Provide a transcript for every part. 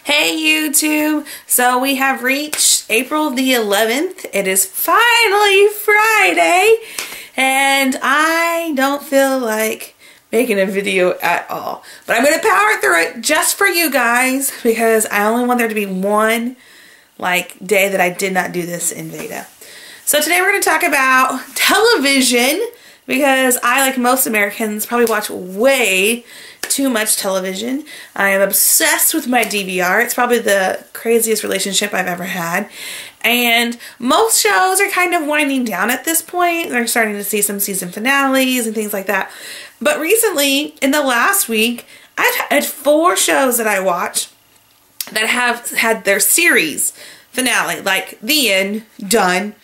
Hey YouTube! So we have reached April the 11th. It is finally Friday and I don't feel like making a video at all. But I'm going to power through it just for you guys because I only want there to be one day that I did not do this in VEDA. So today we're going to talk about television because I, like most Americans, probably watch way too much television. I am obsessed with my DVR. It's probably the craziest relationship I've ever had. And most shows are kind of winding down at this point. They're starting to see some season finales and things like that. But recently, in the last week, I've had 4 shows that I watched that have had their series finale, like the end, done.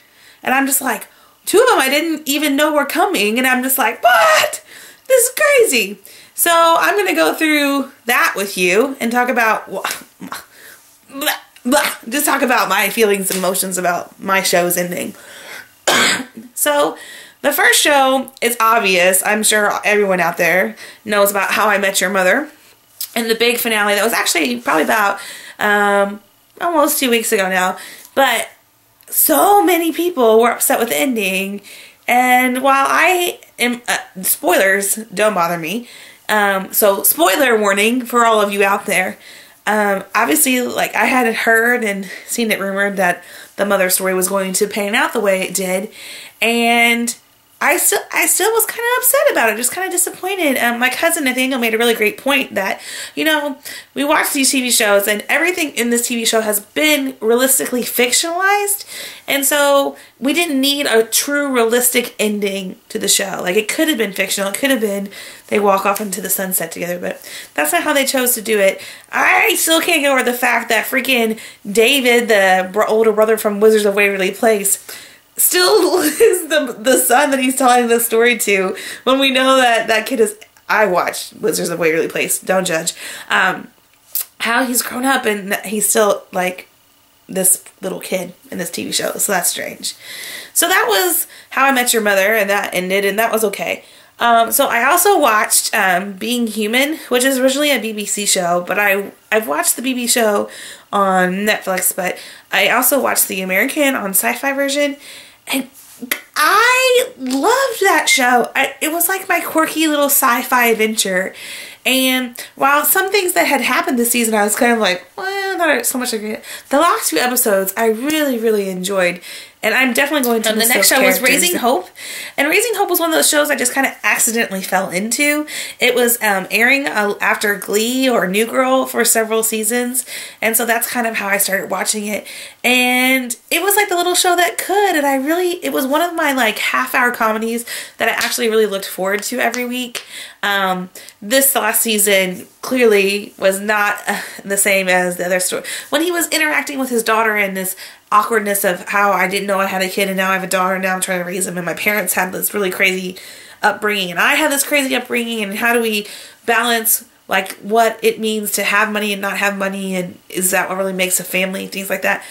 And I'm just like, 2 of them I didn't even know were coming. And I'm just like, what? This is crazy. So I'm going to go through that with you and talk about, just talk about my feelings and emotions about my show's ending. So the first show is obvious. I'm sure everyone out there knows about How I Met Your Mother. And the big finale that was actually probably about almost 2 weeks ago now. But so many people were upset with the ending. And while I am, spoilers don't bother me. So spoiler warning for all of you out there. Obviously, like, I had heard and seen it rumored that the mother story was going to pan out the way it did. And I still was kind of upset about it, just kind of disappointed. My cousin Nathaniel made a really great point that, you know, we watch these TV shows and everything in this TV show has been realistically fictionalized. And so we didn't need a true realistic ending to the show. Like, it could have been fictional. It could have been they walk off into the sunset together, but that's not how they chose to do it. I still can't get over the fact that freaking David, the older brother from Wizards of Waverly Place, still is the son that he's telling the story to, when we know that that kid is, I watched Wizards of Waverly Place, don't judge, how he's grown up and he's still like this little kid in this TV show, so that's strange. So that was How I Met Your Mother, and that ended, and that was okay. So I also watched Being Human, which is originally a BBC show, but I've watched the BBC show on Netflix, but I also watched the American on Sci-Fi version, and I loved that show. It was like my quirky little sci-fi adventure. And while some things that had happened this season, I was kind of like, well, not so much. The last 2 episodes, I really, really enjoyed. And I'm definitely going to miss those characters. The next show was Raising Hope. And Raising Hope was one of those shows I just kind of accidentally fell into. It was airing after Glee or New Girl for several seasons. And so that's kind of how I started watching it. And it was like the little show that could. And it was one of my like half-hour comedies that I actually really looked forward to every week. This last season clearly was not the same as the other story. When he was interacting with his daughter and this awkwardness of how I didn't know I had a kid and now I have a daughter and now I'm trying to raise him, and my parents had this really crazy upbringing and I had this crazy upbringing, and how do we balance like what it means to have money and not have money, and is that what really makes a family, things like that.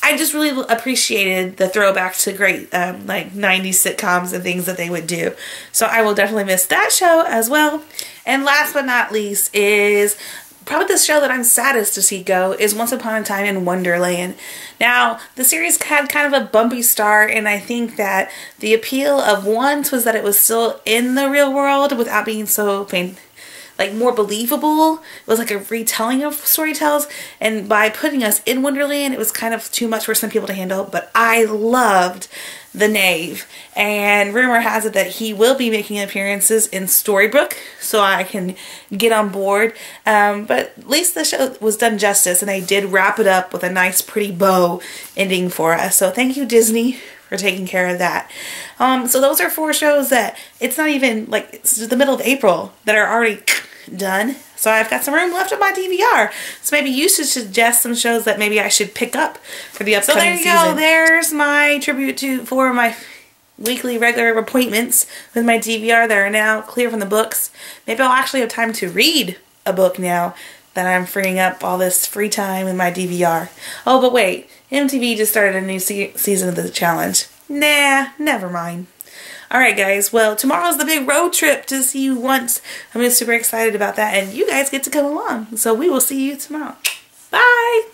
I just really appreciated the throwback to great like 90s sitcoms and things that they would do. So I will definitely miss that show as well. And last but not least is probably the show that I'm saddest to see go is Once Upon a Time in Wonderland. Now, the series had kind of a bumpy start, and I think that the appeal of Once was that it was still in the real world without being so like more believable. It was like a retelling of story tales, and by putting us in Wonderland, it was kind of too much for some people to handle. But I loved the Knave, and rumor has it that he will be making appearances in Storybook, so I can get on board. But at least the show was done justice, and they did wrap it up with a nice pretty bow ending for us. So thank you, Disney, for taking care of that. So those are 4 shows that it's not even like it's the middle of April that are already done. So I've got some room left on my DVR. So maybe you should suggest some shows that maybe I should pick up for the upcoming season. So there you go. There's my tribute for my weekly regular appointments with my DVR that are now clear from the books. Maybe I'll actually have time to read a book now that I'm freeing up all this free time in my DVR. Oh, but wait. MTV just started a new season of the challenge. Nah, never mind. Alright guys, well tomorrow's the big road trip to see you once. I'm super excited about that, and you guys get to come along. So we will see you tomorrow. Bye.